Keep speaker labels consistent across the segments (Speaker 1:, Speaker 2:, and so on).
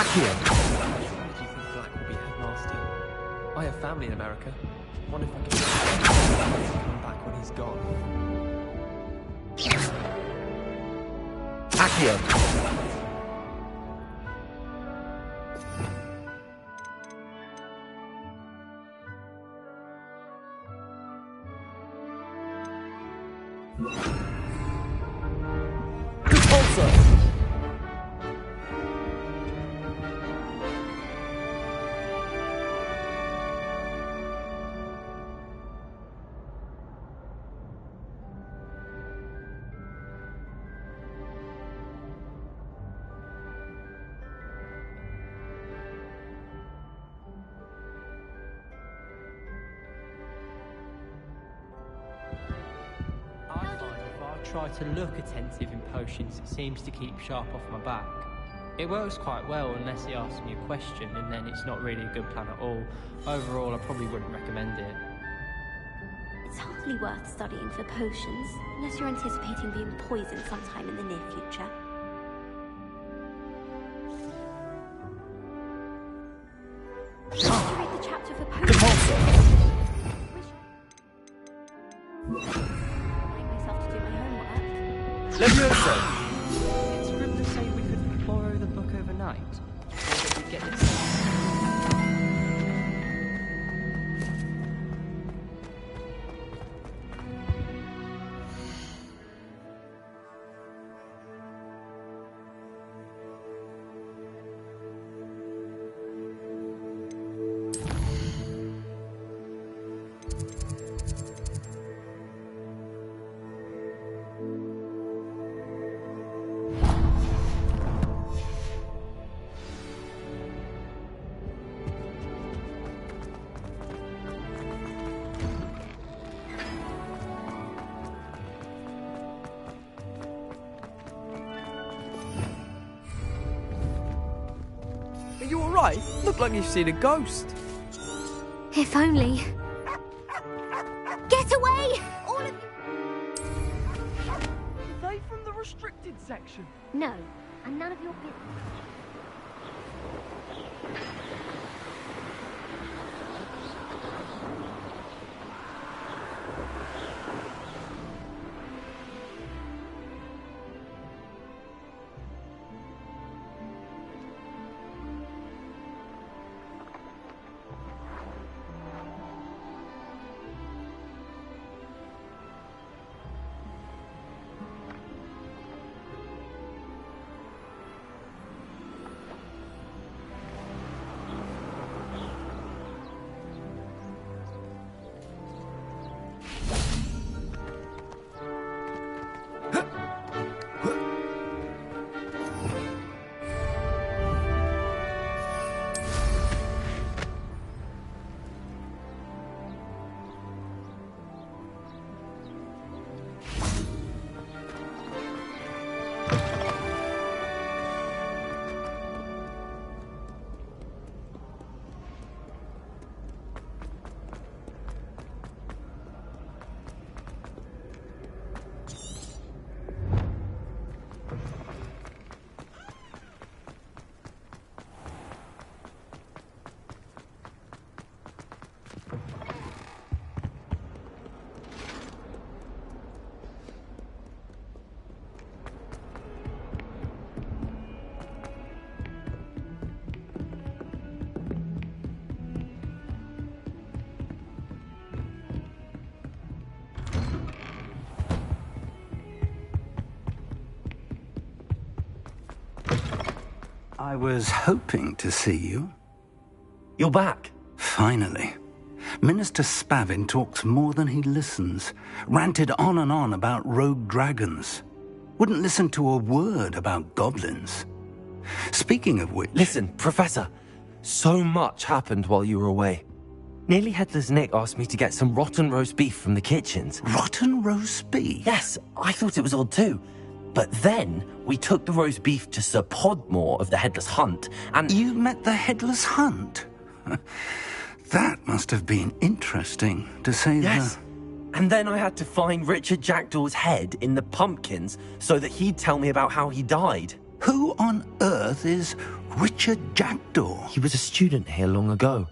Speaker 1: Why do you think Black will be headmaster? I have family in America. Wonder if I can come back when he's gone.
Speaker 2: Accio.
Speaker 3: Try to look attentive in potions, it seems to keep sharp off my back. It works quite well unless he asks me a question, and then it's not really a good plan at all. Overall, I probably wouldn't recommend it.
Speaker 4: It's hardly worth studying for potions, unless you're anticipating being poisoned sometime in the near future. Did you read the chapter for potions?
Speaker 3: It's written to say we could borrow the book overnight, or that we'd get it.
Speaker 5: Are you alright? Look like you've seen a ghost.
Speaker 4: If only. Get away! All of you!
Speaker 5: Are they from the restricted section?
Speaker 4: No, and none of your business.
Speaker 6: I was hoping to see you.
Speaker 2: You're back.
Speaker 6: Finally. Minister Spavin talks more than he listens. Ranted on and on about rogue dragons. Wouldn't listen to a word about goblins. Speaking of which...
Speaker 2: Listen, Professor. So much happened while you were away. Nearly Headless Nick asked me to get some rotten roast beef from the kitchens.
Speaker 6: Rotten roast beef?
Speaker 2: Yes, I thought it was odd too. But then we took the roast beef to Sir Podmore of the Headless Hunt, and...
Speaker 6: You met the Headless Hunt? That must have been interesting, to say
Speaker 2: Yes. And then I had to find Richard Jackdaw's head in the pumpkins so that he'd tell me about how he died.
Speaker 6: Who on earth is Richard Jackdaw?
Speaker 2: He was a student here long ago.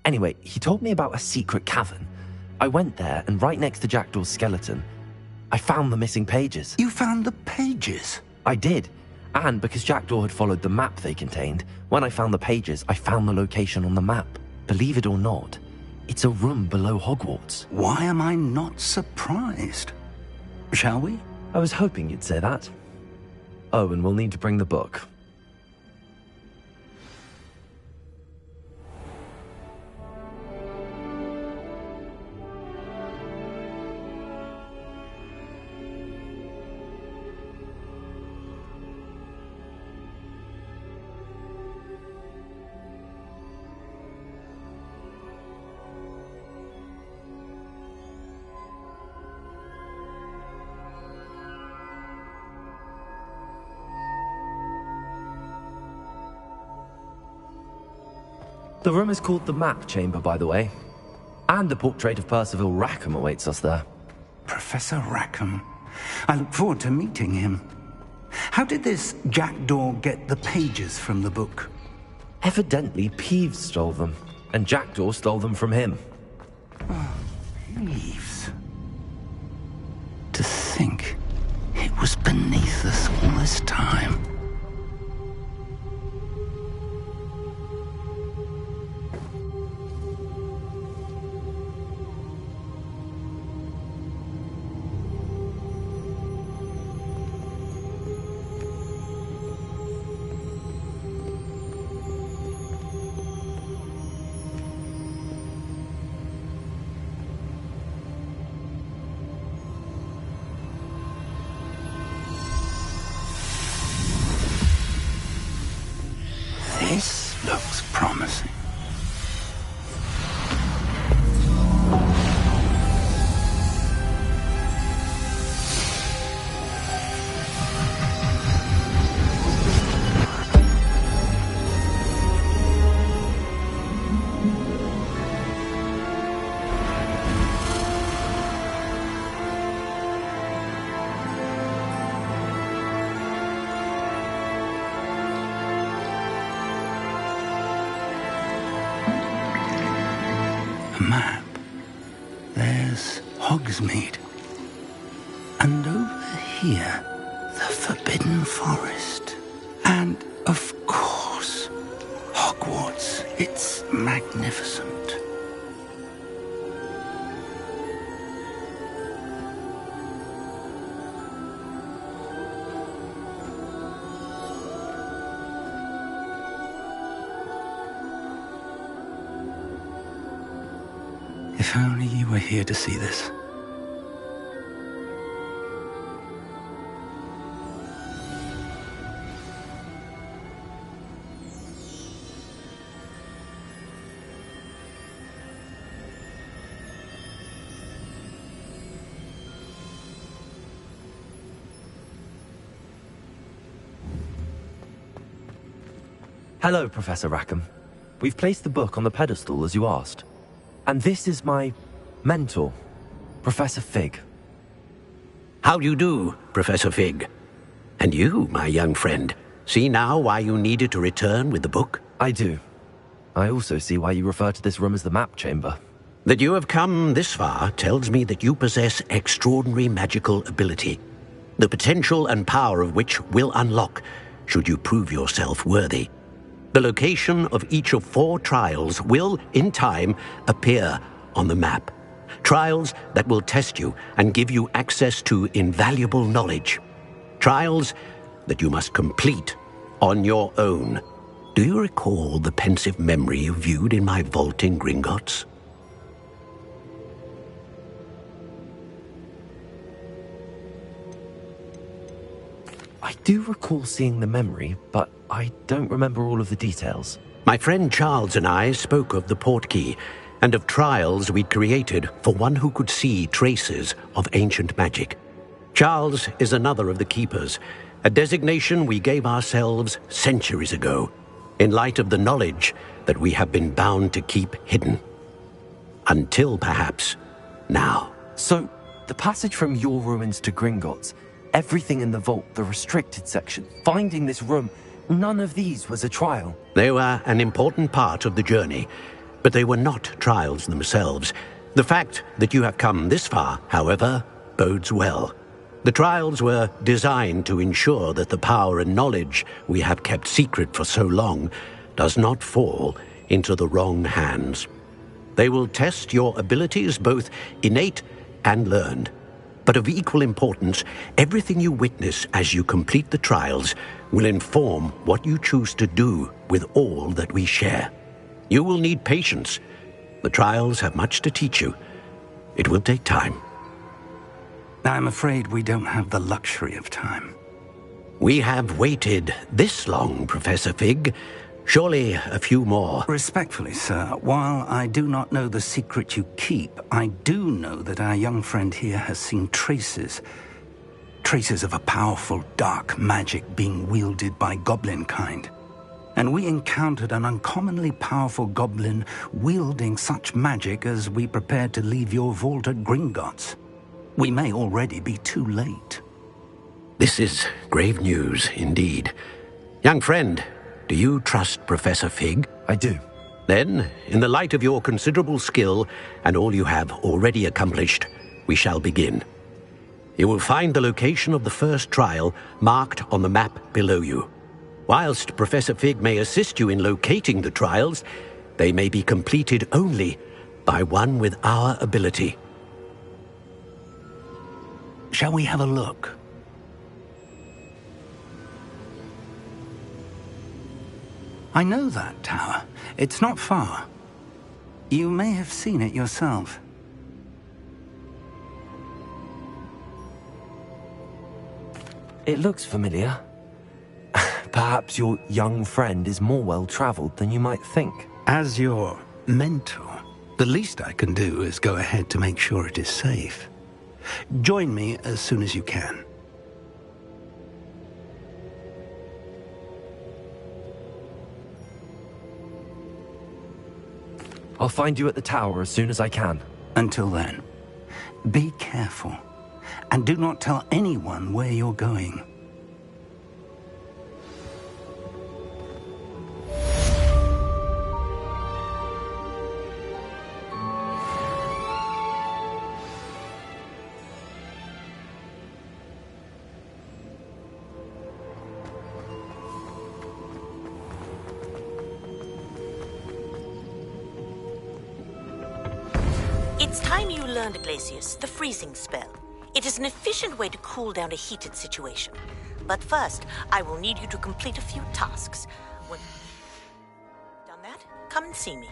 Speaker 2: Anyway, he told me about a secret cavern. I went there, and right next to Jackdaw's skeleton, I found the missing pages.
Speaker 6: You found the pages?
Speaker 2: I did. And because Jackdaw had followed the map they contained, when I found the pages, I found the location on the map. Believe it or not, it's a room below Hogwarts.
Speaker 6: Why am I not surprised? Shall we?
Speaker 2: I was hoping you'd say that. Oh, and we'll need to bring the book. The room is called the Map Chamber, by the way. And a portrait of Percival Rackham awaits us there.
Speaker 6: Professor Rackham. I look forward to meeting him. How did this Jackdaw get the pages from the book?
Speaker 2: Evidently, Peeves stole them, and Jackdaw stole them from him.
Speaker 6: Oh, Peeves. To think it was beneath us all this time. This looks promising. Map. There's Hogsmeade. And over here, the Forbidden Forest. And, of course, Hogwarts. It's magnificent. If only you were here to see this.
Speaker 2: Hello, Professor Rackham. We've placed the book on the pedestal as you asked. And this is my mentor, Professor Fig.
Speaker 7: How do you do, Professor Fig? And you, my young friend, see now why you needed to return with the book?
Speaker 2: I do. I also see why you refer to this room as the Map Chamber.
Speaker 7: That you have come this far tells me that you possess extraordinary magical ability, the potential and power of which will unlock should you prove yourself worthy. The location of each of 4 trials will, in time, appear on the map. Trials that will test you and give you access to invaluable knowledge. Trials that you must complete on your own. Do you recall the pensive memory you viewed in my vault in Gringotts?
Speaker 2: I do recall seeing the memory, but I don't remember all of the details.
Speaker 7: My friend Charles and I spoke of the portkey and of trials we'd created for one who could see traces of ancient magic. Charles is another of the keepers, a designation we gave ourselves centuries ago, in light of the knowledge that we have been bound to keep hidden. Until, perhaps, now.
Speaker 2: So, the passage from your ruins to Gringotts, Everything in the vault, the restricted section, finding this room, none of these was a trial.
Speaker 7: They were an important part of the journey, but they were not trials themselves. The fact that you have come this far, however, bodes well. The trials were designed to ensure that the power and knowledge we have kept secret for so long does not fall into the wrong hands. They will test your abilities, both innate and learned. But of equal importance, everything you witness as you complete the trials will inform what you choose to do with all that we share. You will need patience. The trials have much to teach you. It will take time.
Speaker 6: I'm afraid we don't have the luxury of time.
Speaker 7: We have waited this long, Professor Fig. Surely a few more.
Speaker 6: Respectfully, sir, while I do not know the secret you keep, I do know that our young friend here has seen traces of a powerful dark magic being wielded by goblin kind. And we encountered an uncommonly powerful goblin wielding such magic as we prepared to leave your vault at Gringotts. We may already be too late.
Speaker 7: This is grave news indeed. Young friend, do you trust Professor Fig?
Speaker 2: I do.
Speaker 7: Then, in the light of your considerable skill and all you have already accomplished, we shall begin. You will find the location of the first trial marked on the map below you. Whilst Professor Fig may assist you in locating the trials, they may be completed only by one with our ability.
Speaker 6: Shall we have a look? I know that tower. It's not far. You may have seen it yourself.
Speaker 2: It looks familiar. Perhaps your young friend is more well-traveled than you might think.
Speaker 6: As your mentor, the least I can do is go ahead to make sure it is safe. Join me as soon as you can.
Speaker 2: I'll find you at the tower as soon as I can.
Speaker 6: Until then, be careful, and do not tell anyone where you're going.
Speaker 8: It's time you learned, Glacius, the freezing spell. It is an efficient way to cool down a heated situation. But first, I will need you to complete a few tasks. When you've done that, come and see me.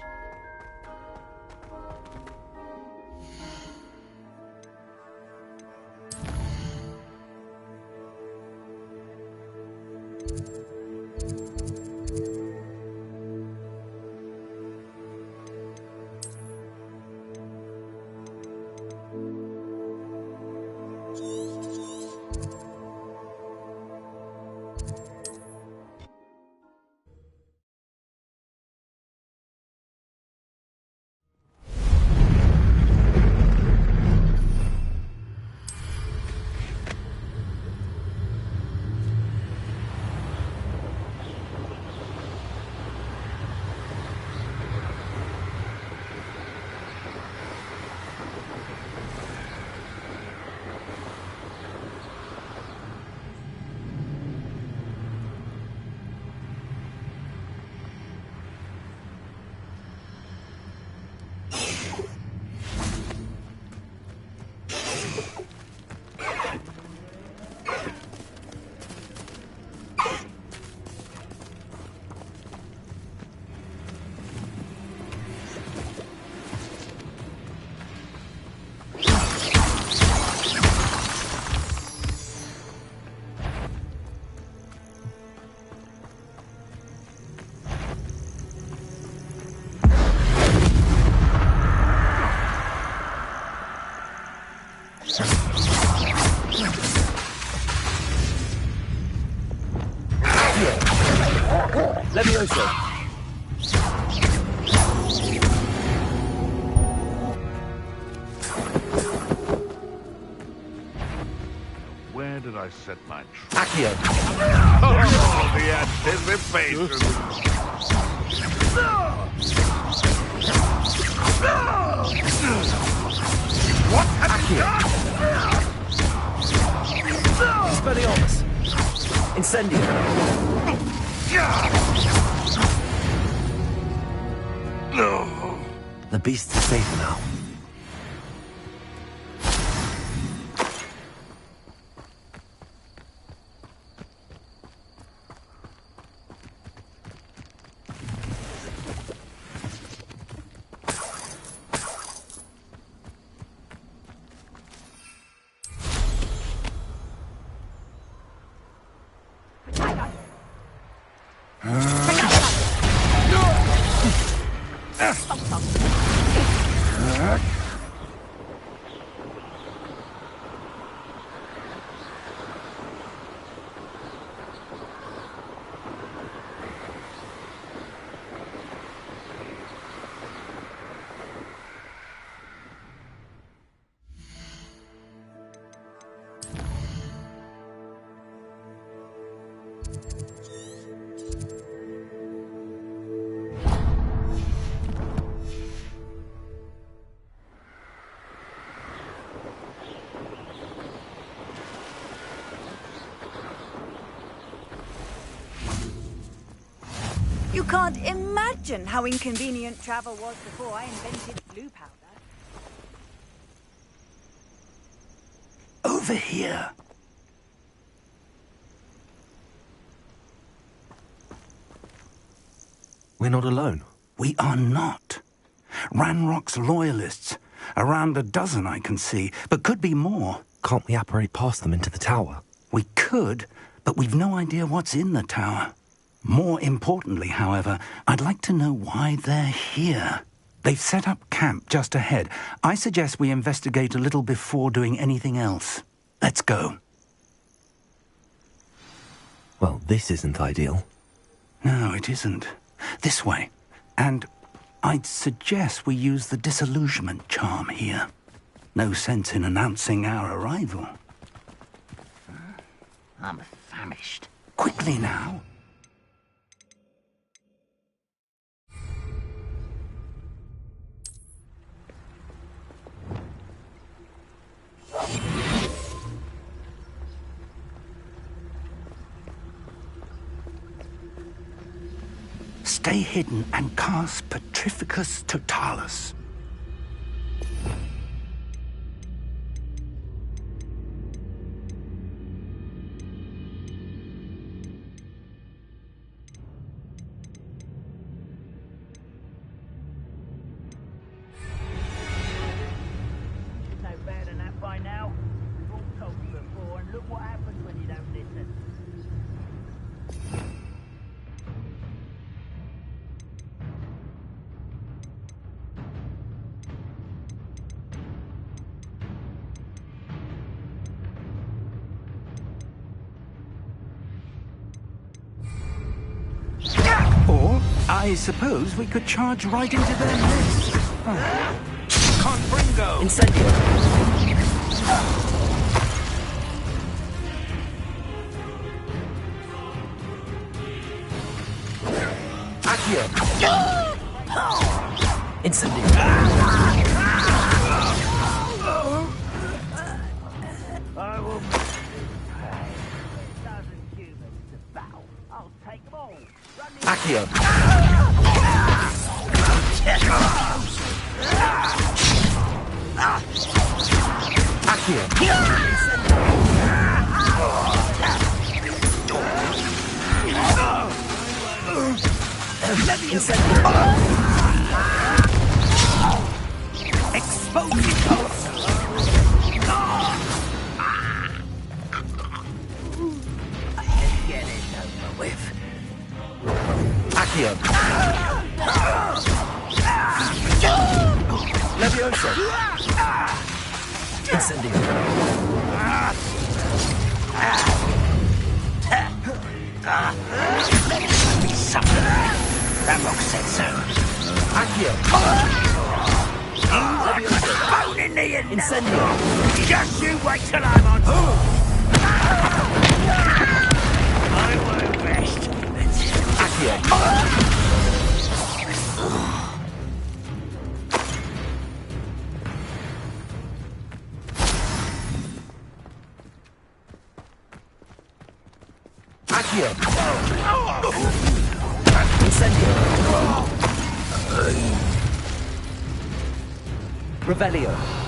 Speaker 2: Levioso.
Speaker 9: Where Where did I set my trap?
Speaker 2: Accio!
Speaker 9: Oh, the anticipation! What have you done?
Speaker 2: Expelliarmus! Incendio! The beast is safe now.
Speaker 10: You can't imagine how inconvenient travel was before I invented blue powder.
Speaker 6: Over here.
Speaker 2: We're not alone.
Speaker 6: We are not. Ranrock's loyalists. Around a dozen I can see, but could be more.
Speaker 2: Can't we apparate past them into the tower?
Speaker 6: We could, but we've no idea what's in the tower. More importantly, however, I'd like to know why they're here. They've set up camp just ahead. I suggest we investigate a little before doing anything else. Let's go.
Speaker 2: Well, this isn't ideal.
Speaker 6: No, it isn't. This way. And I'd suggest we use the disillusionment charm here. No sense in announcing our arrival.
Speaker 7: I'm famished.
Speaker 6: Quickly now. Stay hidden and cast Petrificus Totalis.
Speaker 11: No better than that by now. We've all told you before, and look what happens when you don't listen.
Speaker 6: Or, I suppose we could charge right into their nest. Confringo!
Speaker 2: Incendio! Accio! Incendio!
Speaker 11: I will dozen humans to battle. I'll take them all.
Speaker 2: Accio! Accio! Incendio!
Speaker 6: Exposito!
Speaker 11: Get it over with.
Speaker 2: Accio! Levioso! Incendio!
Speaker 7: Be something. Ranrock said so.
Speaker 2: Accio!
Speaker 11: Bone in the end.
Speaker 2: Incendio!
Speaker 11: Just you wait till I'm on.
Speaker 2: Accio! Incendio! Revelio!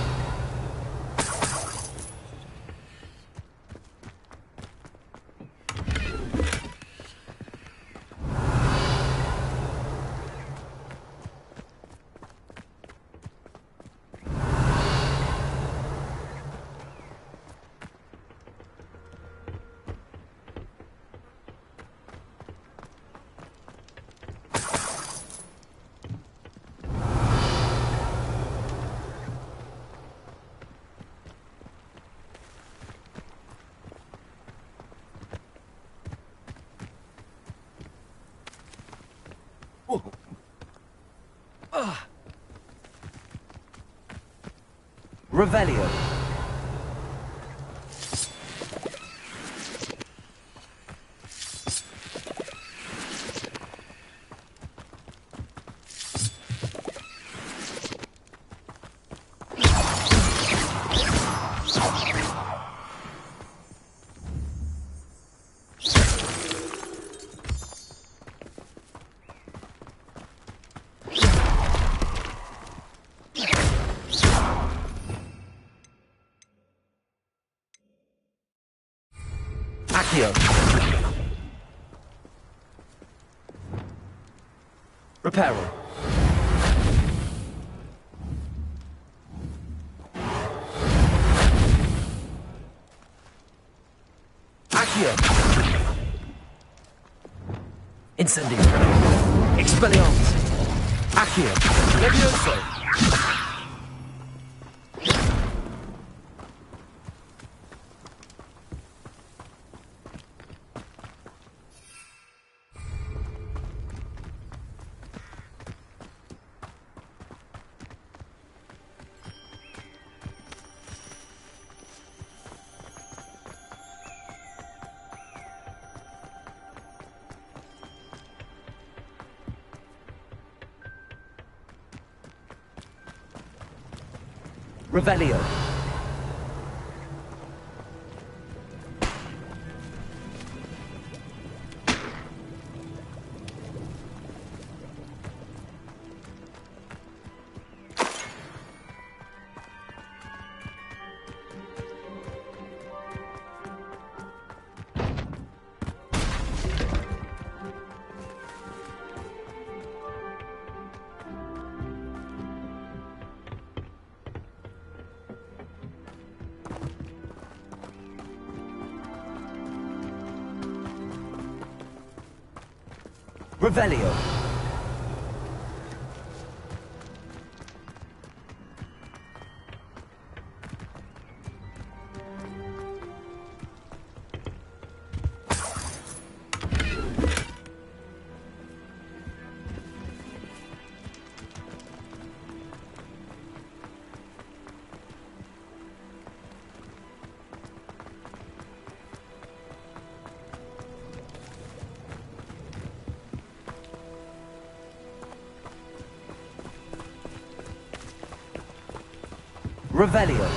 Speaker 2: Revelio. Accio. Reparo. Accio. Incendio. Expelliarmus. Accio. Levioso. Revelio. Revelio. Revelio.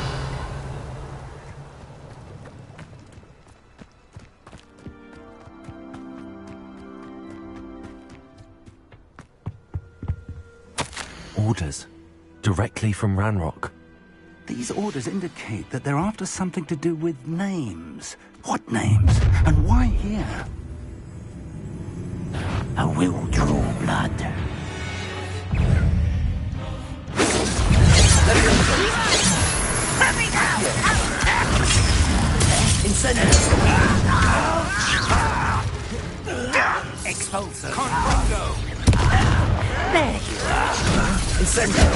Speaker 2: Orders. Directly from Ranrock.
Speaker 6: These orders indicate that they're after something to do with names. What names? And why here?
Speaker 7: I will draw blood.
Speaker 2: Incendio.
Speaker 7: Expulso.
Speaker 9: Confungo.
Speaker 7: There you are.
Speaker 2: Incendio.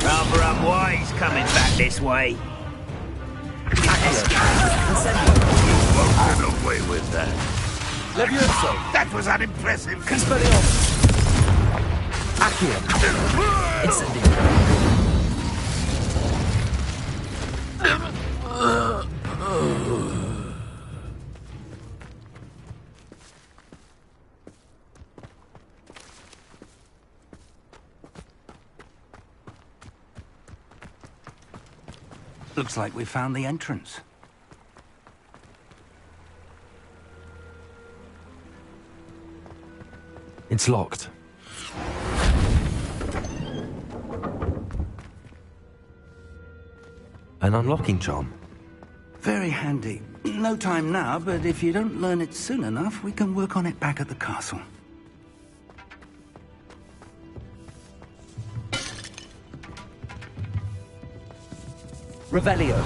Speaker 11: Rather unwise coming back this way.
Speaker 2: Incendio.
Speaker 9: Won't get away with that.
Speaker 2: Levioso.
Speaker 9: That was unimpressive.
Speaker 2: Expelliarmus. Accio. Incendio.
Speaker 6: Looks like we found the entrance.
Speaker 2: It's locked. An unlocking charm.
Speaker 6: Very handy. No time now, but if you don't learn it soon enough, we can work on it back at the castle.
Speaker 2: Revelio.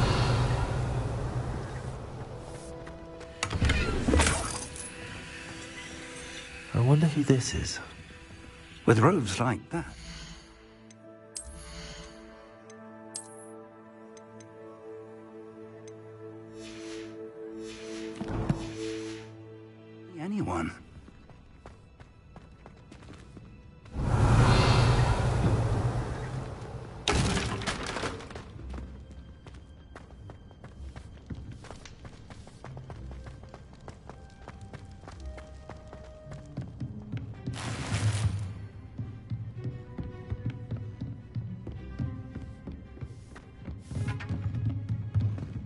Speaker 2: I wonder who this is.
Speaker 6: With robes like that. Anyone.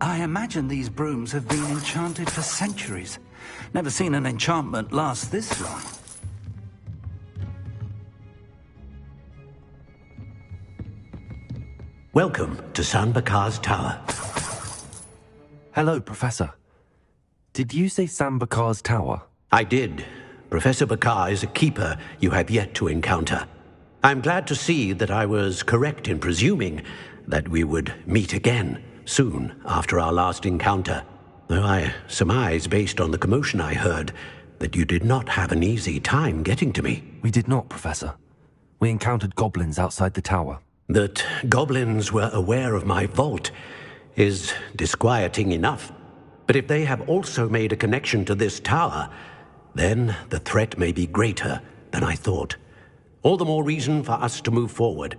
Speaker 6: I imagine these brooms have been enchanted for centuries. Never seen an enchantment last this long.
Speaker 7: Welcome to San Bakar's tower.
Speaker 2: Hello, Professor. Did you say San Bakar's tower?
Speaker 7: I did. Professor Bakar is a keeper you have yet to encounter. I'm glad to see that I was correct in presuming that we would meet again soon after our last encounter. Though I surmise, based on the commotion I heard, that you did not have an easy time getting to me.
Speaker 2: We did not, Professor. We encountered goblins outside the tower.
Speaker 7: That goblins were aware of my vault is disquieting enough. But if they have also made a connection to this tower, then the threat may be greater than I thought. All the more reason for us to move forward.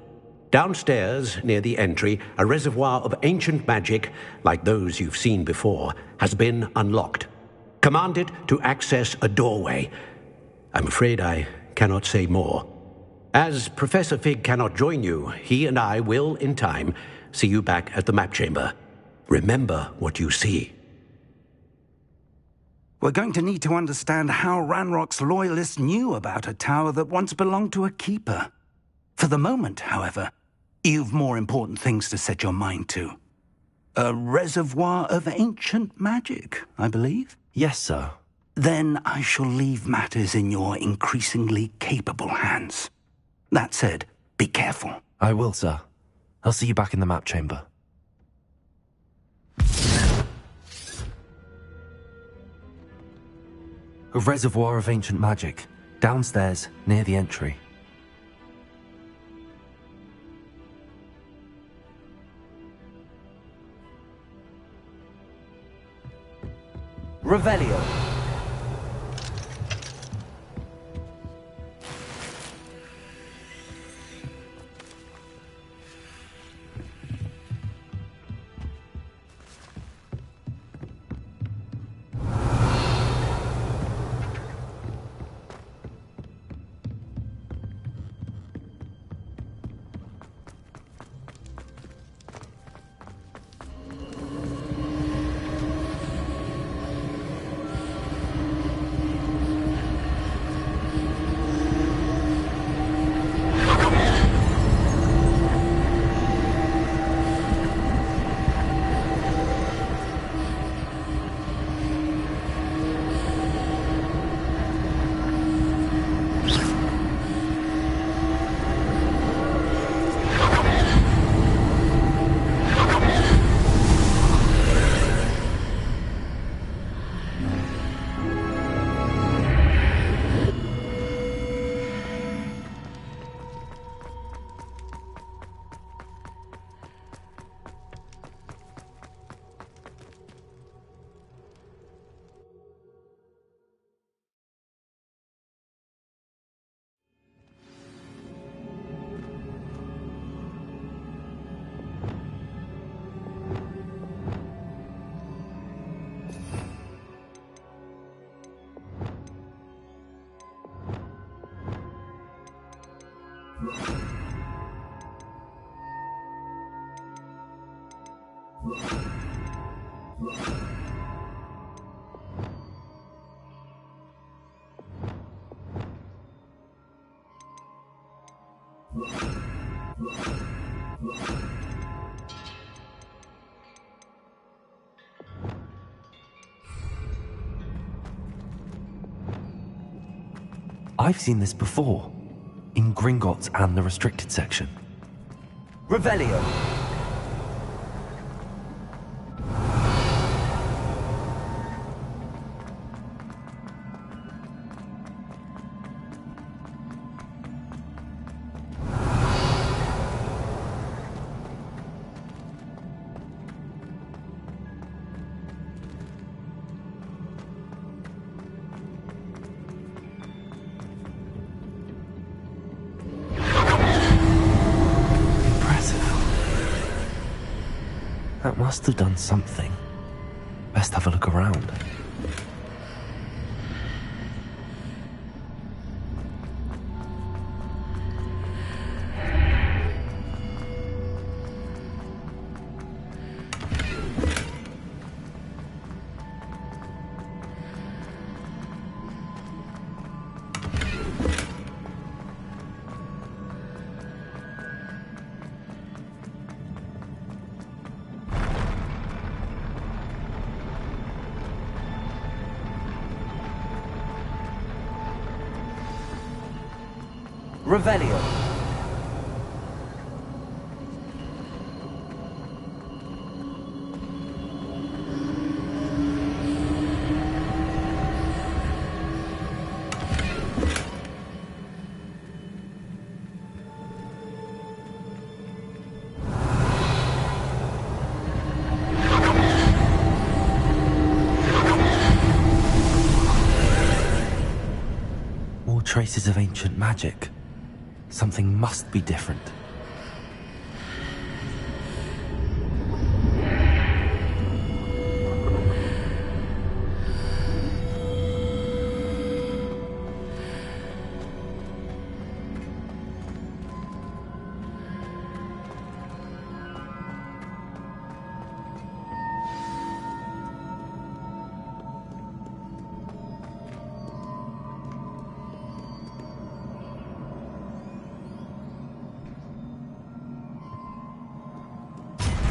Speaker 7: Downstairs, near the entry, a reservoir of ancient magic, like those you've seen before, has been unlocked. Commanded to access a doorway. I'm afraid I cannot say more. As Professor Fig cannot join you, he and I will, in time, see you back at the map chamber. Remember what you see.
Speaker 6: We're going to need to understand how Ranrock's loyalists knew about a tower that once belonged to a keeper. For the moment, however, you've more important things to set your mind to. A reservoir of ancient magic, I believe?
Speaker 2: Yes, sir.
Speaker 6: Then I shall leave matters in your increasingly capable hands. That said, be careful.
Speaker 2: I will, sir. I'll see you back in the map chamber. A reservoir of ancient magic, downstairs, near the entry. Revelio. I've seen this before. In Gringotts and the restricted section.
Speaker 12: Revelio.
Speaker 2: That must have done something. Best have a look around.
Speaker 12: Revelio.
Speaker 2: More traces of ancient magic. Something must be different.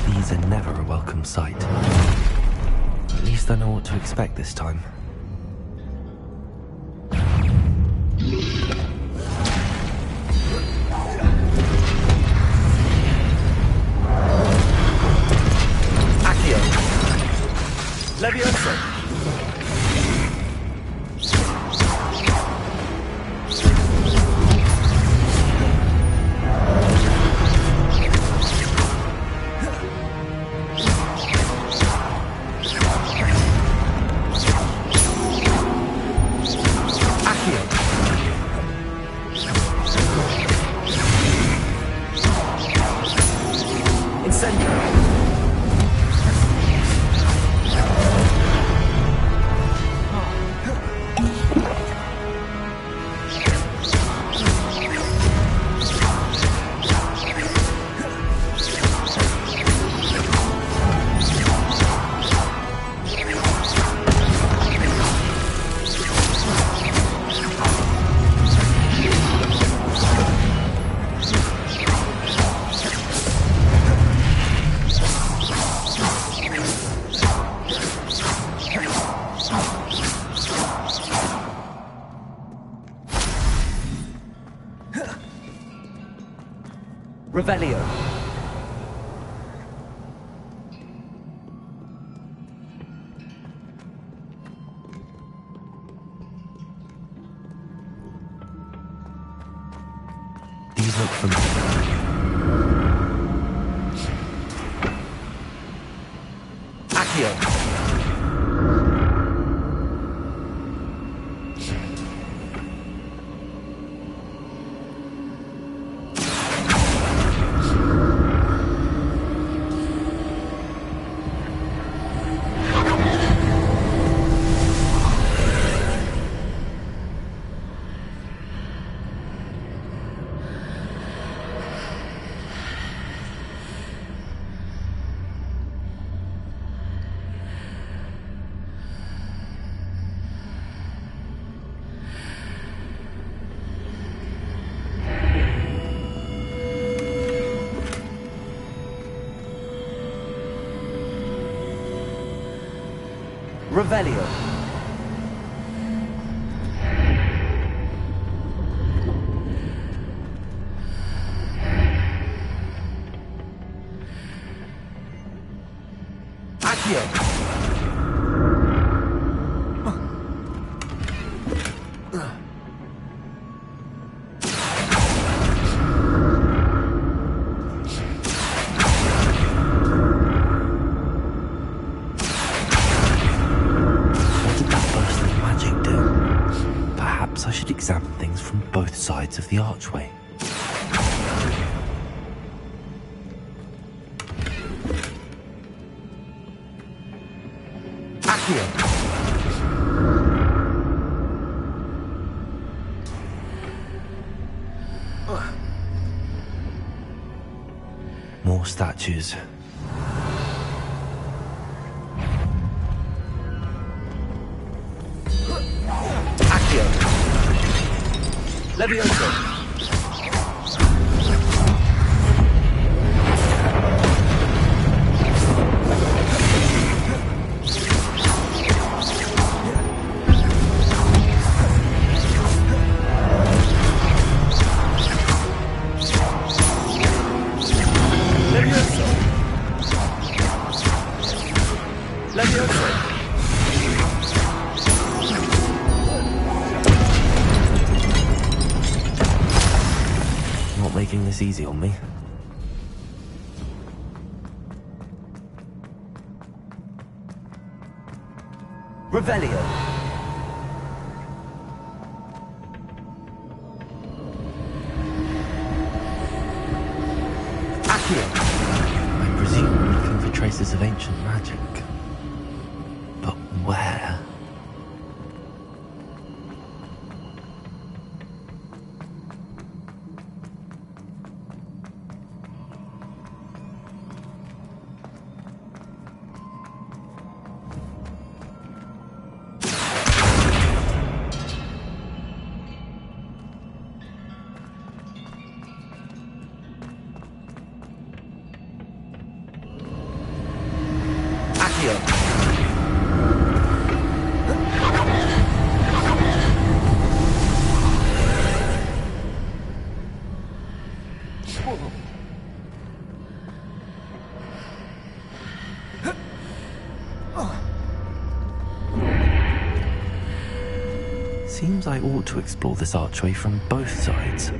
Speaker 2: These are never a welcome sight. At least I know what to expect this time.
Speaker 12: Accio. Levioso. Revelio.
Speaker 2: These look familiar.
Speaker 12: Accio. Revelio. Accio.
Speaker 2: I should examine things from both sides of the archway.
Speaker 12: Accio.
Speaker 2: More statues.
Speaker 12: Levioso.
Speaker 2: Making this easy on me.
Speaker 12: Revelio. Accio.
Speaker 2: I presume I'm looking for traces of ancient magic. But where? Seems I ought to explore this archway from both sides.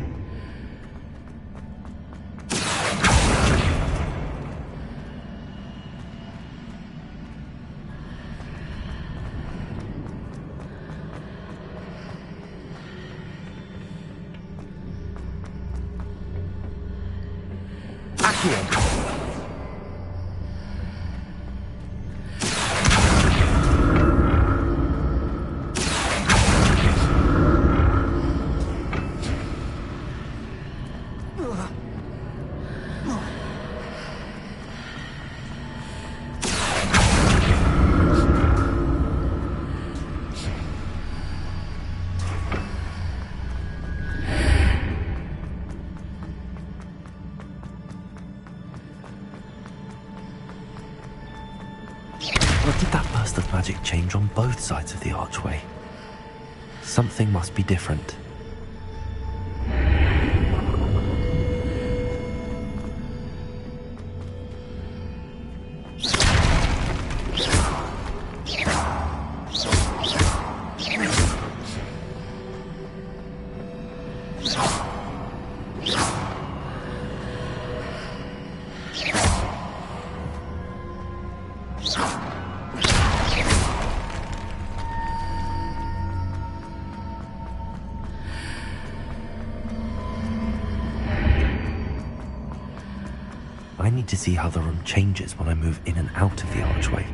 Speaker 2: What did that burst of magic change on both sides of the archway? Something must be different. I need to see how the room changes when I move in and out of the archway.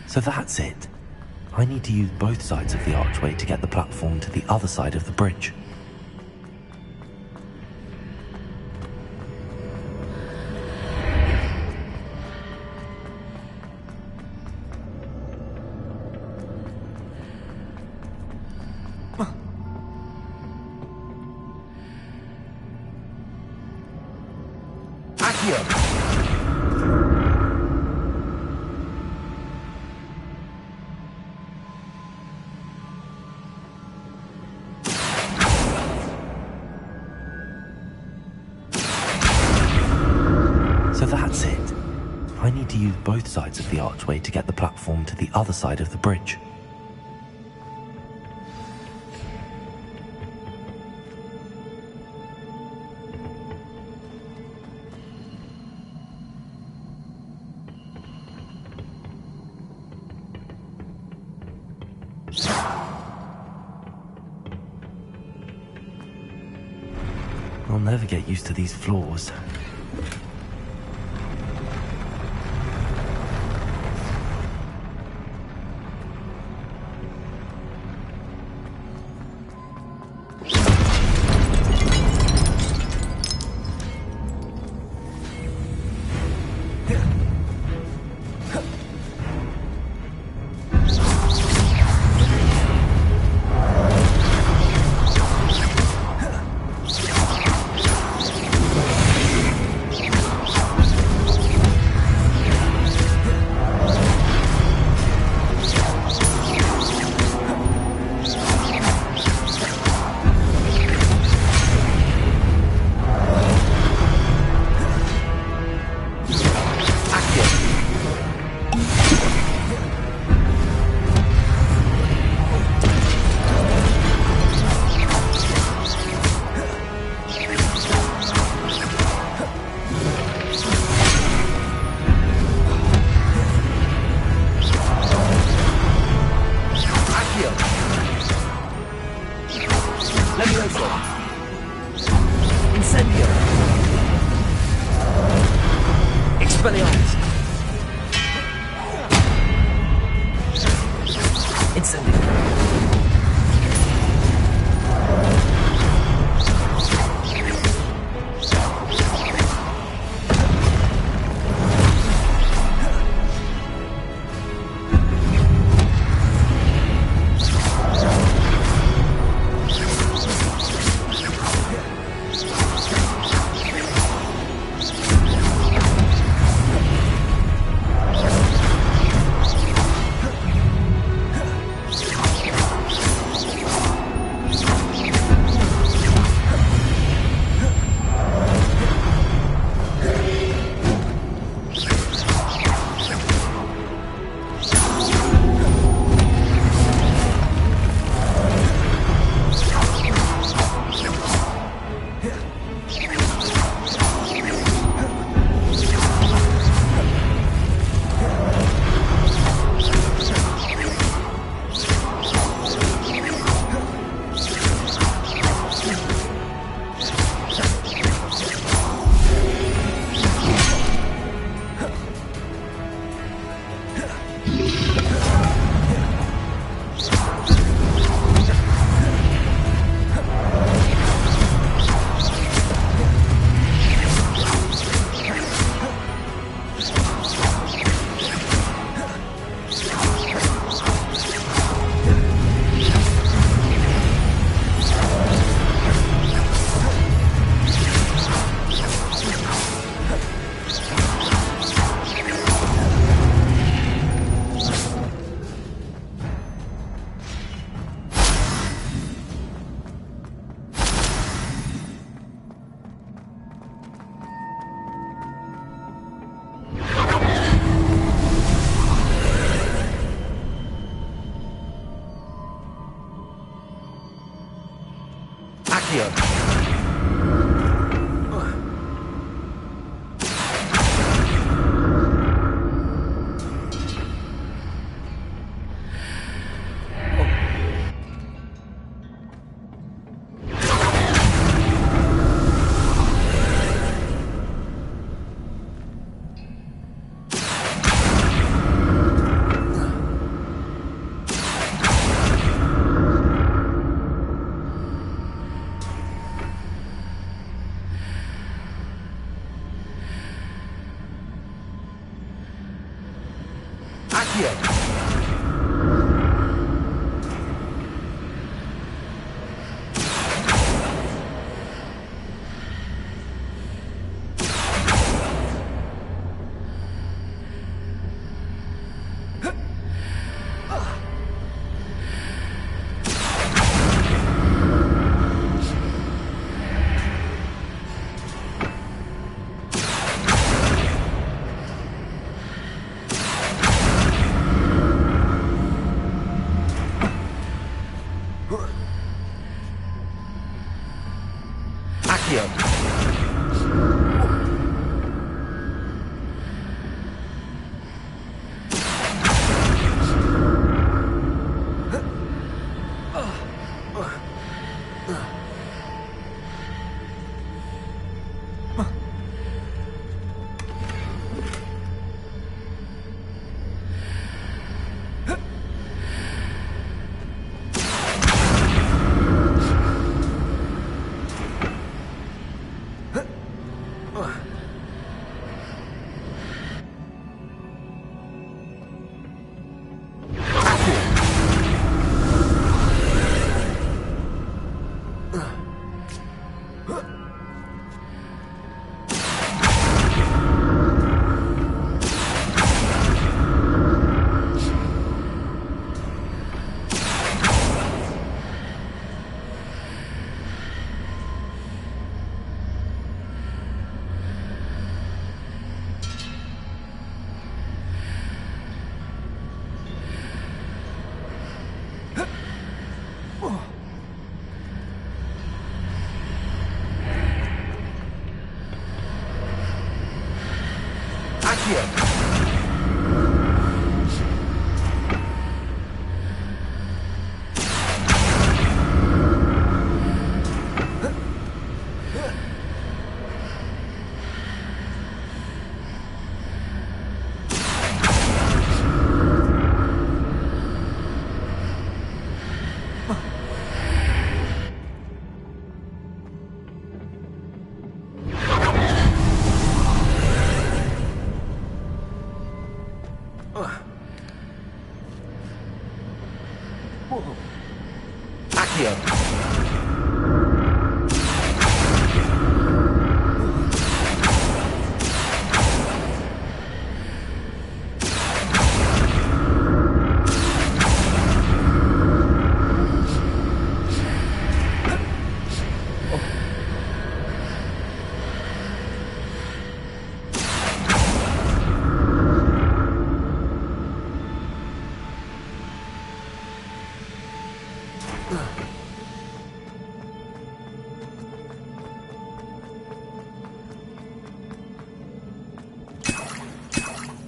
Speaker 2: So that's it. I need to use both sides of the archway to get the platform to the other side of the bridge. So that's it. I need to use both sides of the archway to get the platform to the other side of the bridge. I'll never get used to these floors.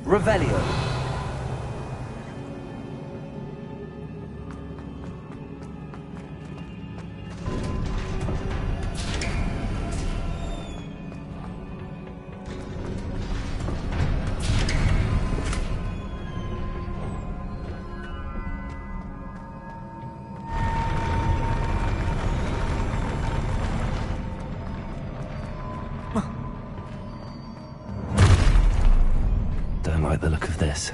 Speaker 12: Revelio.
Speaker 2: Don't like the look of this.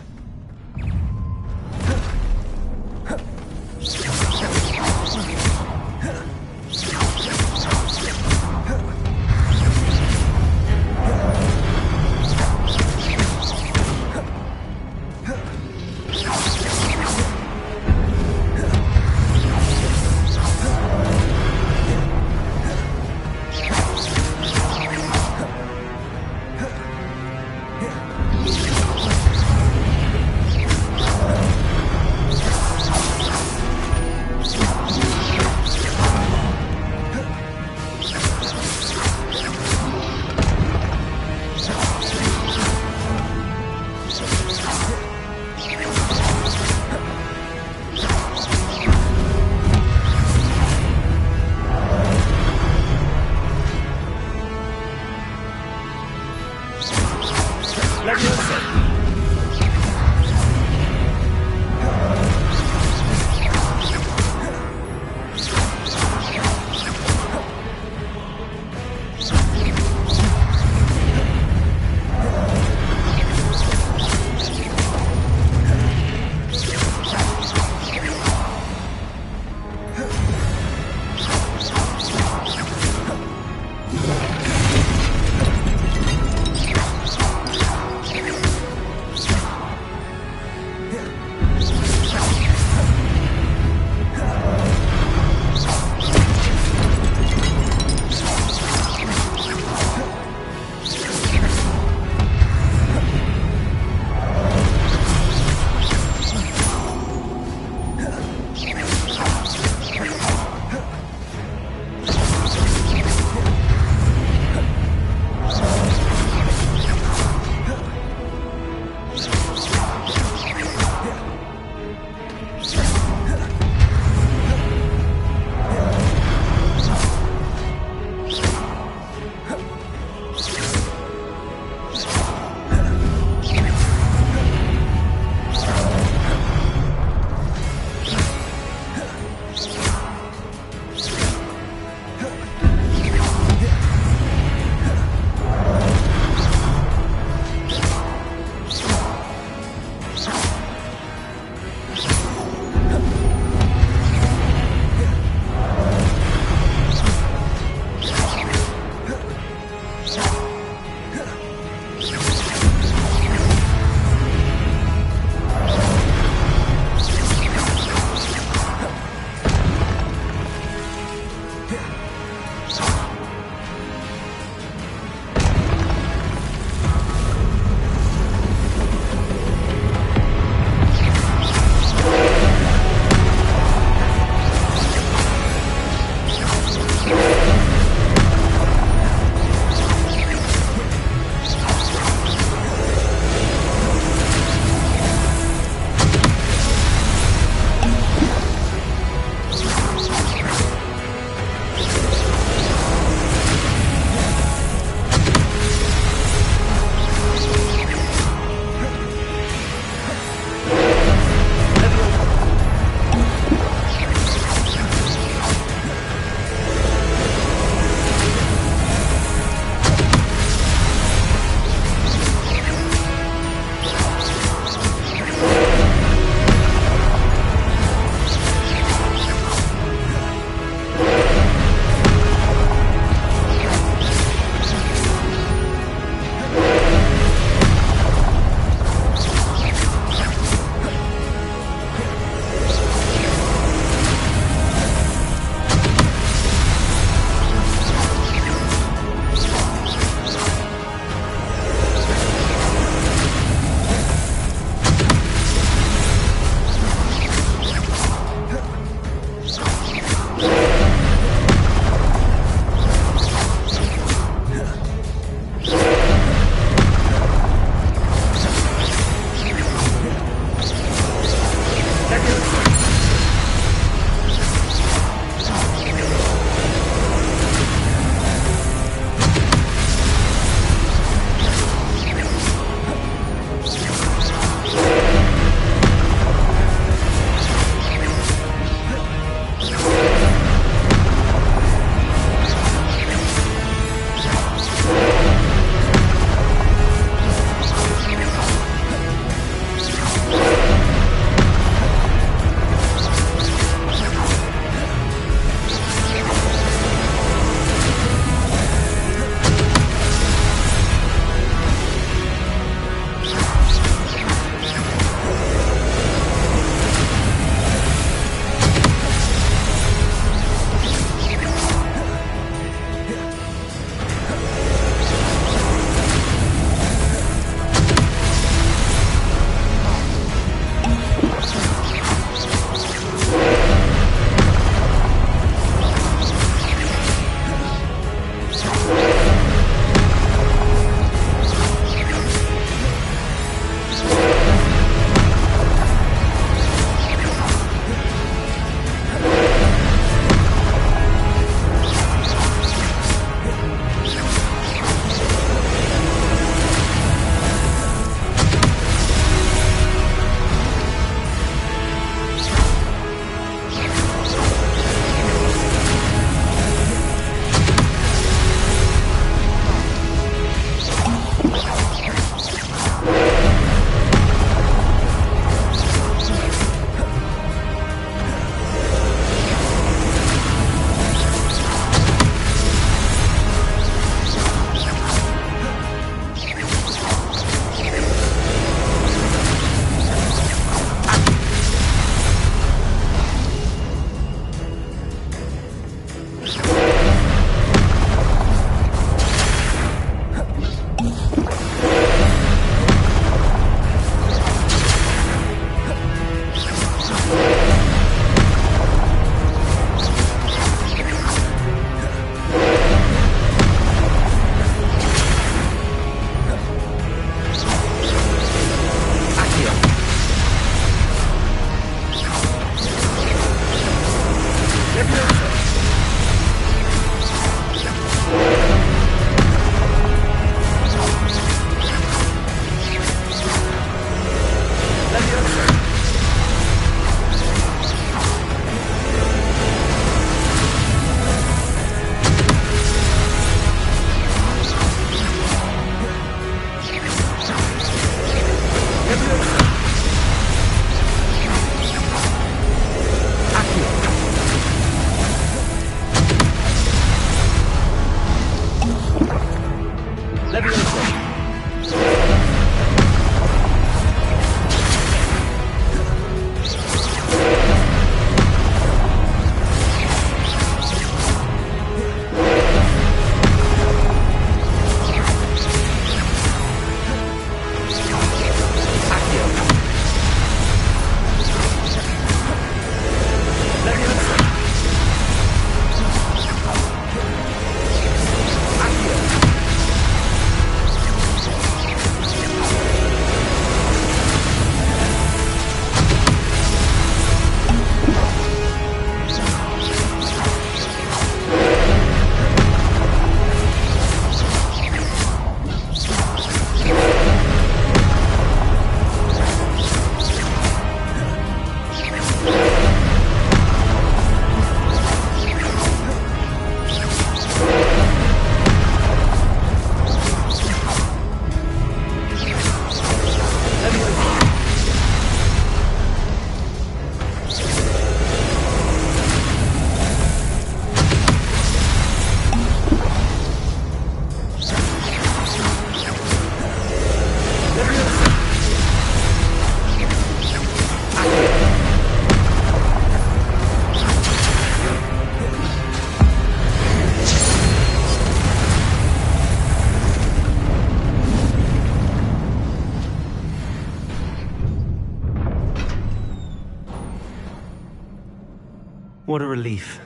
Speaker 2: What a relief.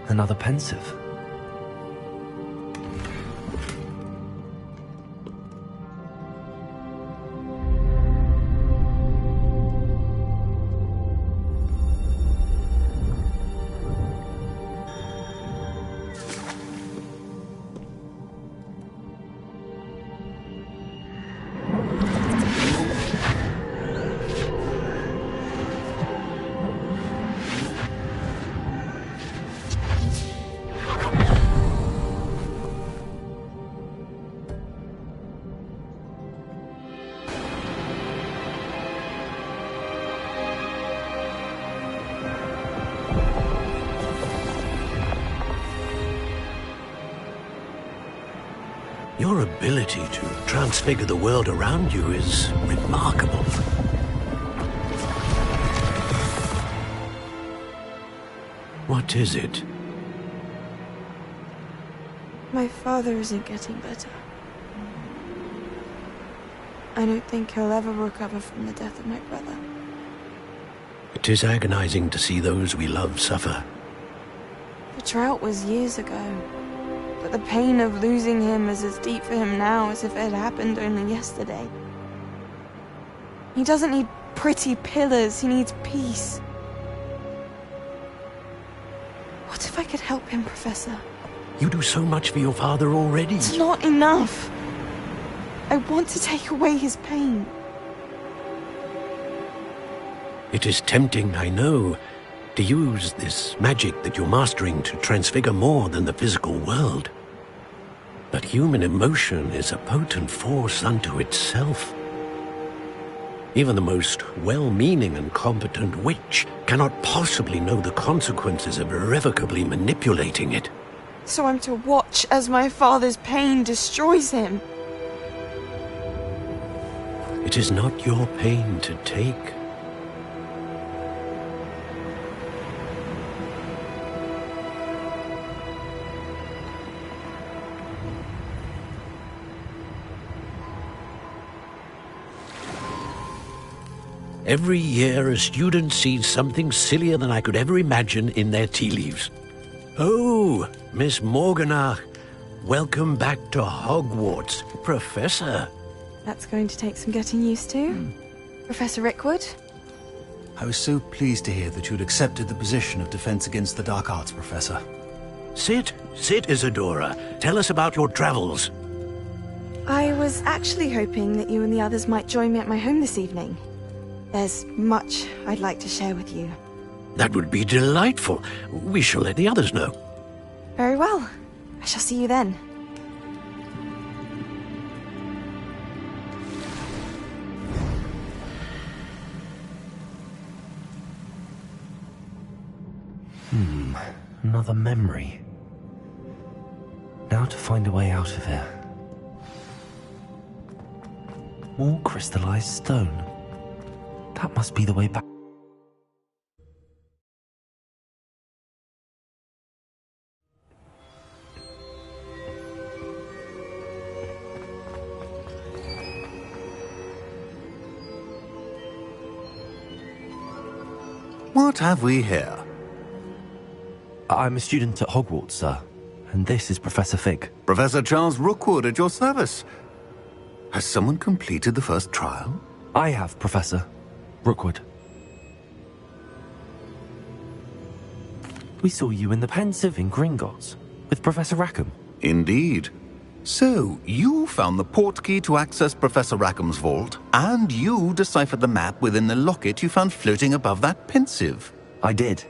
Speaker 2: Another pensive.
Speaker 7: Your ability to transfigure the world around you is remarkable. What is it?
Speaker 13: My father isn't getting better. I don't think he'll ever recover from the death of my brother.
Speaker 7: It is agonizing to see those we love suffer.
Speaker 13: The drought was years ago, but the pain of losing him is as deep for him now as if it had happened only yesterday. He doesn't need pretty pillars, he needs peace. What if I could help him, Professor?
Speaker 7: You do so much for your father already.
Speaker 13: It's not enough. I want to take away his pain.
Speaker 7: It is tempting, I know, to use this magic that you're mastering to transfigure more than the physical world. But human emotion is a potent force unto itself. Even the most well-meaning and competent witch cannot possibly know the consequences of irrevocably manipulating it.
Speaker 13: So I'm to watch as my father's pain destroys him.
Speaker 7: It is not your pain to take. Every year, a student sees something sillier than I could ever imagine in their tea leaves. Oh, Miss Morganach, welcome back to Hogwarts, Professor.
Speaker 13: That's going to take some getting used to. Professor Rickwood?
Speaker 14: I was so pleased to hear that you'd accepted the position of Defense Against the Dark Arts, Professor.
Speaker 7: Sit, Isadora. Tell us about your travels.
Speaker 13: I was actually hoping that you and the others might join me at my home this evening. There's much I'd like to share with you.
Speaker 7: That would be delightful. We shall let the others know.
Speaker 13: Very well. I shall see you then.
Speaker 2: Another memory. Now to find a way out of here. More crystallized stone. That must be the way back.
Speaker 9: What have we here?
Speaker 2: I'm a student at Hogwarts, sir. And this is Professor Fig.
Speaker 9: Professor Charles Rookwood at your service. Has someone completed the first trial?
Speaker 2: I have, Professor Rookwood. We saw you in the Pensive in Gringotts with Professor Rackham.
Speaker 9: Indeed. So, you found the portkey to access Professor Rackham's vault, and you deciphered the map within the locket you found floating above that Pensive.
Speaker 2: I did.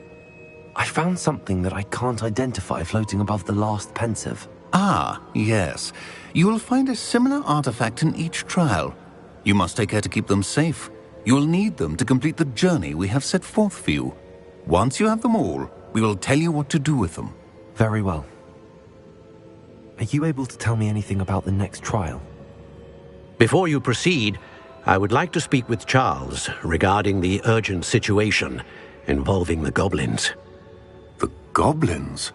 Speaker 2: I found something that I can't identify floating above the last Pensive.
Speaker 9: Ah, yes. You will find a similar artifact in each trial. You must take care to keep them safe. You will need them to complete the journey we have set forth for you. Once you have them all, we will tell you what to do with them.
Speaker 2: Very well. Are you able to tell me anything about the next trial?
Speaker 7: Before you proceed, I would like to speak with Charles regarding the urgent situation involving the goblins.
Speaker 9: The goblins?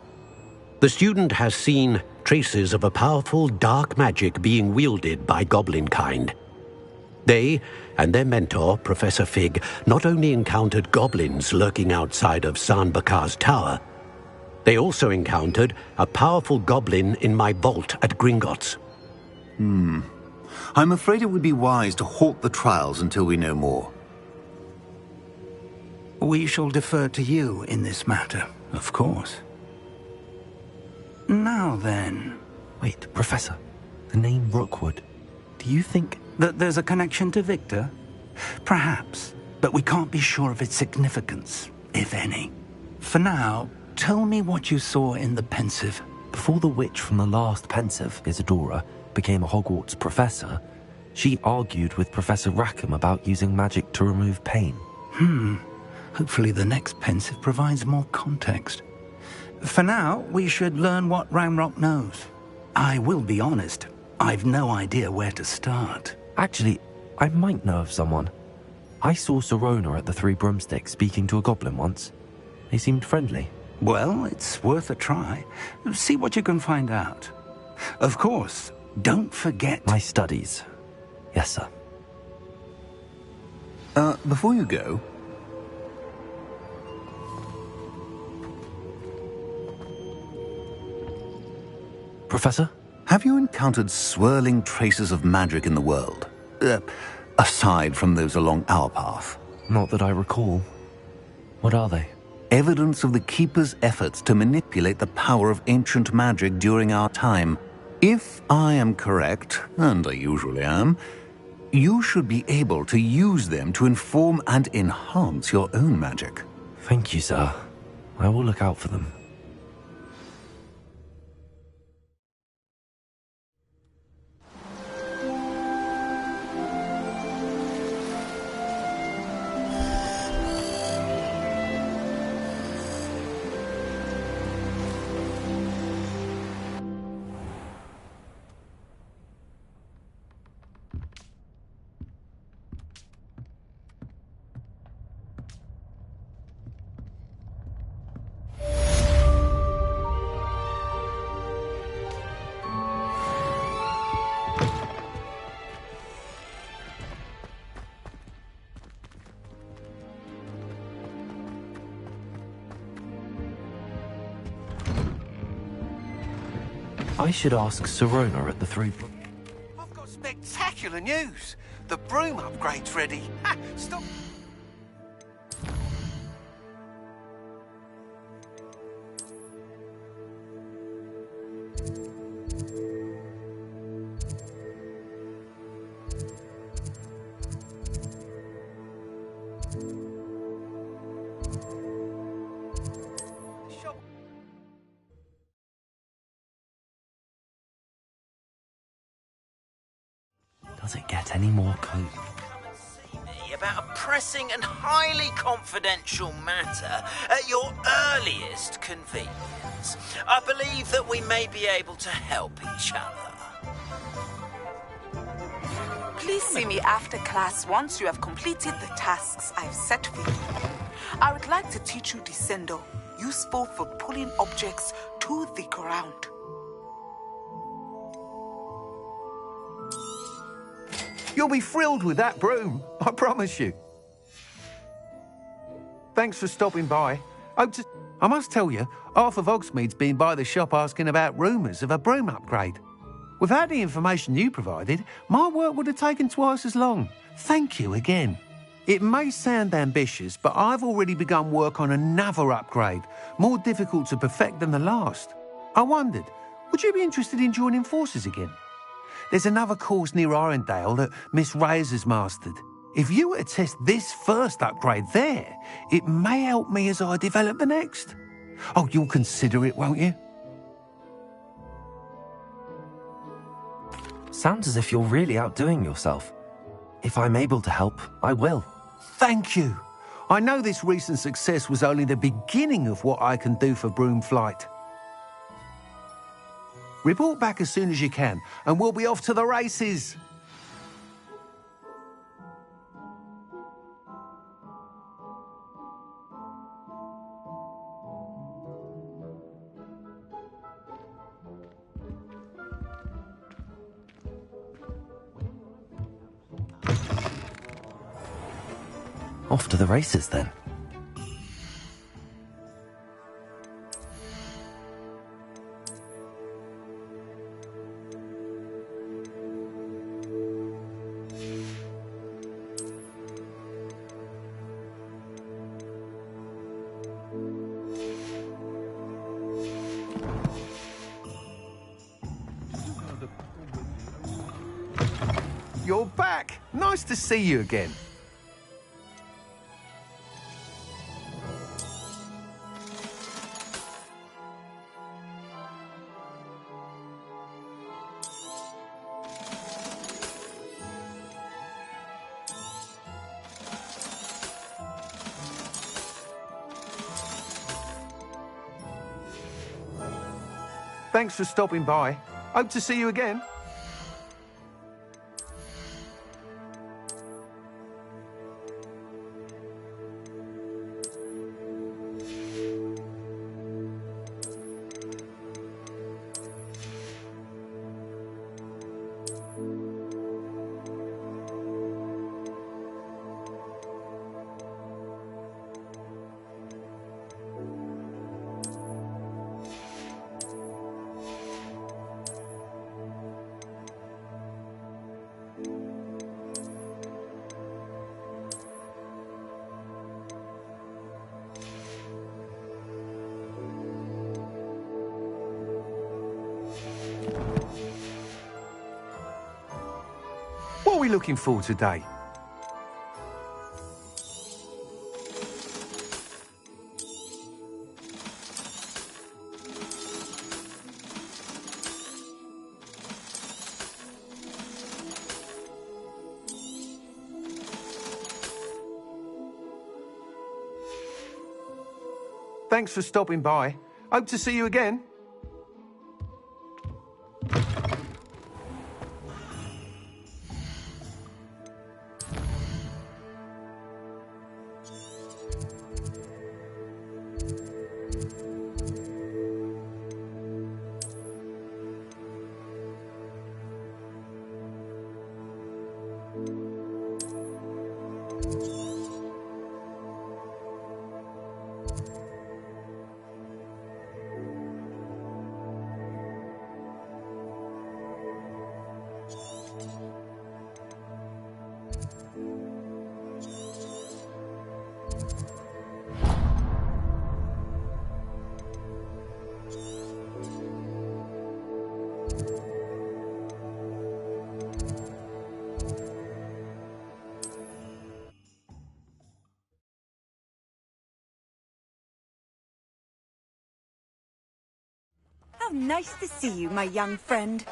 Speaker 7: The student has seen traces of a powerful dark magic being wielded by goblin kind. They and their mentor, Professor Fig, not only encountered goblins lurking outside of San Bakar's tower, they also encountered a powerful goblin in my vault at Gringotts.
Speaker 9: I'm afraid it would be wise to halt the trials until we know more.
Speaker 6: We shall defer to you in this matter, of course. Now then...
Speaker 2: Wait, Professor. The name Rookwood. Do you think...
Speaker 6: that there's a connection to Victor? Perhaps, but we can't be sure of its significance, if any. For now, tell me what you saw in the Pensive.
Speaker 2: Before the witch from the last Pensive, Isadora, became a Hogwarts professor, she argued with Professor Rackham about using magic to remove pain.
Speaker 6: Hopefully the next Pensive provides more context. For now, we should learn what Ramrock knows. I will be honest, I've no idea where to start.
Speaker 2: Actually, I might know of someone. I saw Sirona at the Three Broomsticks speaking to a goblin once. They seemed friendly.
Speaker 6: Well, it's worth a try. See what you can find out. Of course, don't forget...
Speaker 2: my studies. Yes, sir.
Speaker 9: Before you go...
Speaker 2: Professor?
Speaker 9: Have you encountered swirling traces of magic in the world? Aside from those along our path?
Speaker 2: Not that I recall. What are they?
Speaker 9: Evidence of the Keeper's efforts to manipulate the power of ancient magic during our time. If I am correct, and I usually am, you should be able to use them to inform and enhance your own magic.
Speaker 2: Thank you, sir. I will look out for them. I should ask Sirona at the Three...
Speaker 15: I've got spectacular news! The broom upgrade's ready. Ha! Stop!
Speaker 2: Does it get any more cozy?
Speaker 16: About a pressing and highly confidential matter at your earliest convenience. I believe that we may be able to help each other.
Speaker 17: Please see me after class once you have completed the tasks I've set for you. I would like to teach you Descendo, useful for pulling objects to the ground.
Speaker 15: You'll be thrilled with that broom, I promise you. Thanks for stopping by. I must tell you, half of Hogsmeade's been by the shop asking about rumours of a broom upgrade. Without the information you provided, my work would have taken twice as long. Thank you again. It may sound ambitious, but I've already begun work on another upgrade, more difficult to perfect than the last. I wondered, would you be interested in joining forces again? There's another course near Arendelle that Miss Reyes has mastered. If you were to test this first upgrade there, it may help me as I develop the next. Oh, you'll consider it, won't you?
Speaker 2: Sounds as if you're really outdoing yourself. If I'm able to help, I will.
Speaker 15: Thank you. I know this recent success was only the beginning of what I can do for Broomflight. Report back as soon as you can, and we'll be off to the races.
Speaker 2: Off to the races then.
Speaker 15: You're back! Nice to see you again. Thanks for stopping by. Hope to see you again. What are we looking for today? Thanks for stopping by. Hope to see you again.
Speaker 10: How nice to see you, my young friend.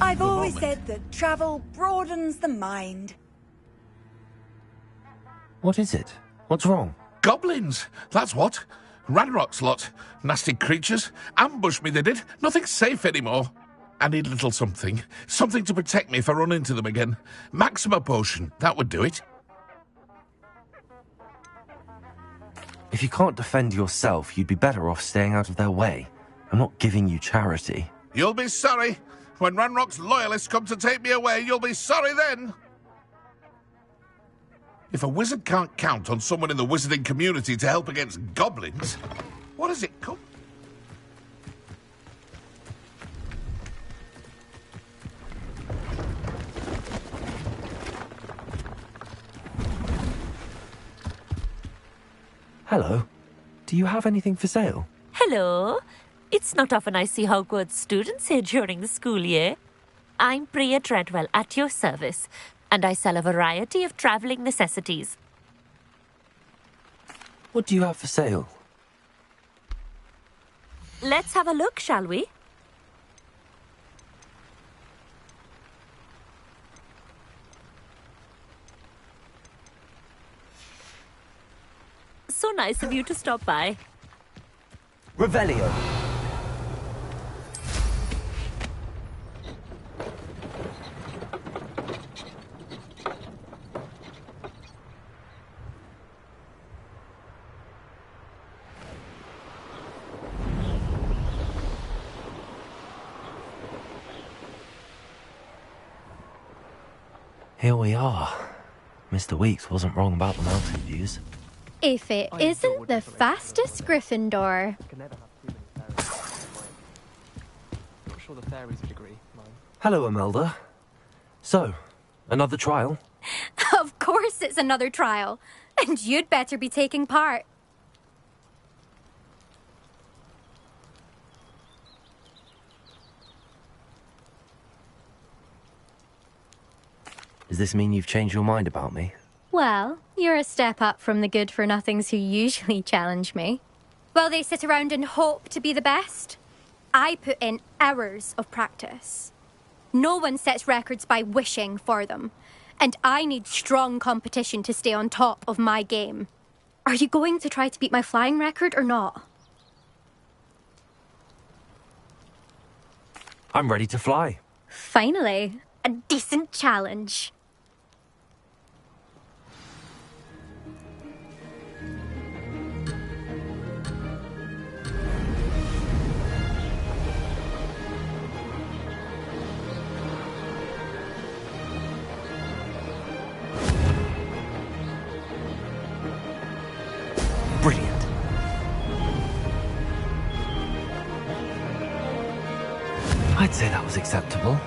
Speaker 10: I've always said that travel broadens the mind.
Speaker 2: What is it? What's wrong?
Speaker 18: Goblins, that's what. Ranrock's lot. Nasty creatures. Ambushed me, they did. Nothing's safe anymore. I need a little something. Something to protect me if I run into them again. Maxima potion, that would do it.
Speaker 2: If you can't defend yourself, you'd be better off staying out of their way. I'm not giving you charity.
Speaker 18: You'll be sorry. When Ranrock's loyalists come to take me away, you'll be sorry then. If a wizard can't count on someone in the wizarding community to help against goblins, what does it come?
Speaker 2: Hello. Do you have anything for sale?
Speaker 19: Hello. It's not often I see Hogwarts students here during the school year. I'm Priya Treadwell, at your service, and I sell a variety of travelling necessities.
Speaker 2: What do you have for sale?
Speaker 19: Let's have a look, shall we? So nice of you to stop by.
Speaker 12: Revelio.
Speaker 2: Here we are. Mr. Weeks wasn't wrong about the mountain views.
Speaker 20: If it isn't the fastest Gryffindor.
Speaker 1: Not sure the fairies would agree, mine.
Speaker 2: Hello, Imelda. So, another trial?
Speaker 20: Of course it's another trial. And you'd better be taking part.
Speaker 2: Does this mean you've changed your mind about me?
Speaker 20: Well, you're a step up from the good-for-nothings who usually challenge me. While they sit around and hope to be the best, I put in hours of practice. No one sets records by wishing for them, and I need strong competition to stay on top of my game. Are you going to try to beat my flying record or not?
Speaker 2: I'm ready to fly.
Speaker 20: Finally, a decent challenge.
Speaker 2: Brilliant. I'd say that was acceptable.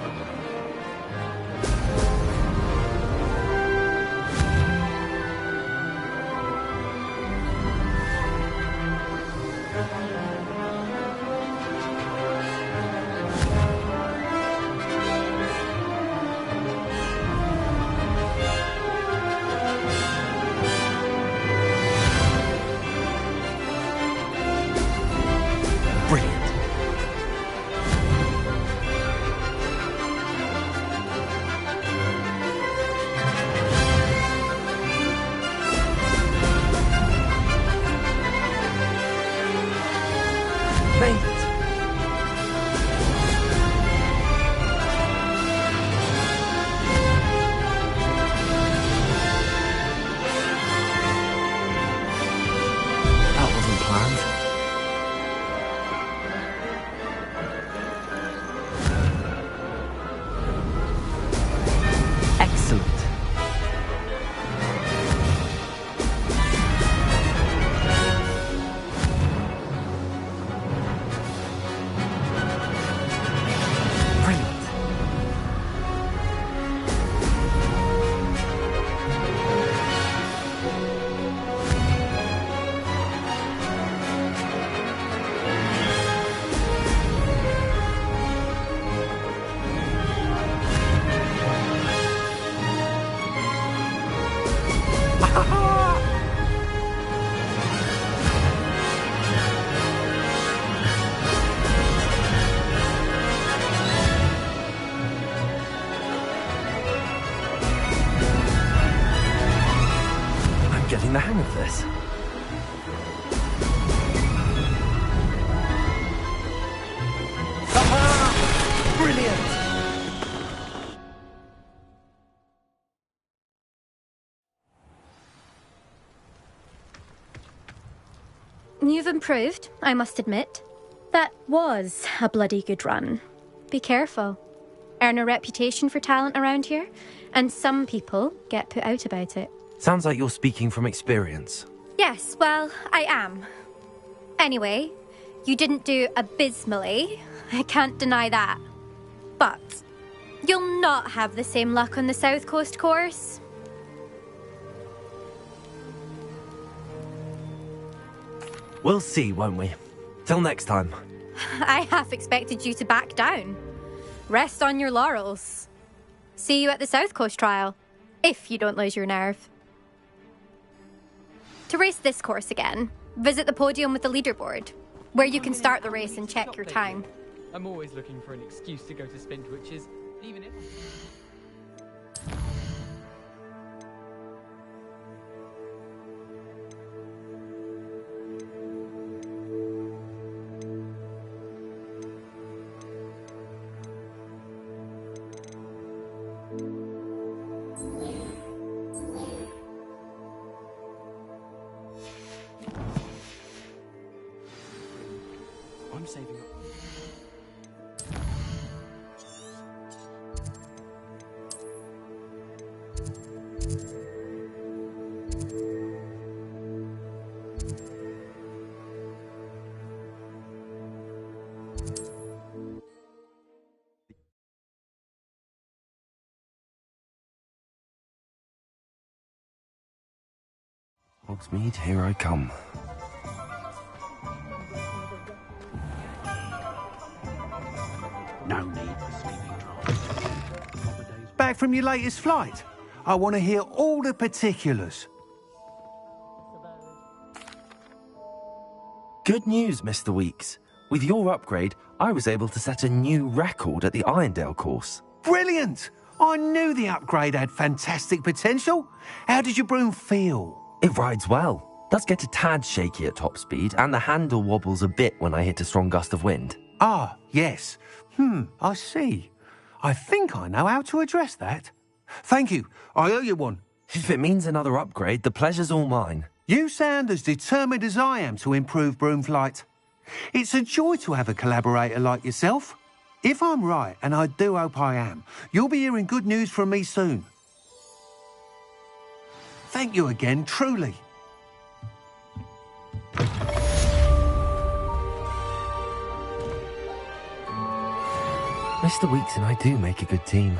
Speaker 20: You've improved, I must admit. That was a bloody good run. Be careful. Earn a reputation for talent around here, and some people get put out about it.
Speaker 2: Sounds like you're speaking from experience.
Speaker 20: Yes, well, I am. Anyway, you didn't do abysmally. I can't deny that. But you'll not have the same luck on the South Coast course.
Speaker 2: We'll see, won't we? Till next time.
Speaker 20: I half expected you to back down. Rest on your laurels. See you at the South Coast trial, if you don't lose your nerve. To race this course again, visit the podium with the leaderboard, where you can start the race and check your time.
Speaker 1: I'm always looking for an excuse to go to Spin Twitches, even if... I'm saving up.
Speaker 2: Hogsmeade, here I come.
Speaker 6: No need for sleeping drafts. Back from your latest flight? I want to hear all the particulars.
Speaker 2: Good news, Mr. Weeks. With your upgrade, I was able to set a new record at the Irondale course.
Speaker 6: Brilliant! I knew the upgrade had fantastic potential. How did your broom feel?
Speaker 2: It rides well. Does get a tad shaky at top speed, and the handle wobbles a bit when I hit a strong gust of wind.
Speaker 6: Ah, yes. I see. I think I know how to address that. Thank you. I owe you one.
Speaker 2: If it means another upgrade, the pleasure's all mine.
Speaker 6: You sound as determined as I am to improve broom flight. It's a joy to have a collaborator like yourself. If I'm right, and I do hope I am, you'll be hearing good news from me soon. Thank you again, truly.
Speaker 2: Mr. Weeks and I do make a good team.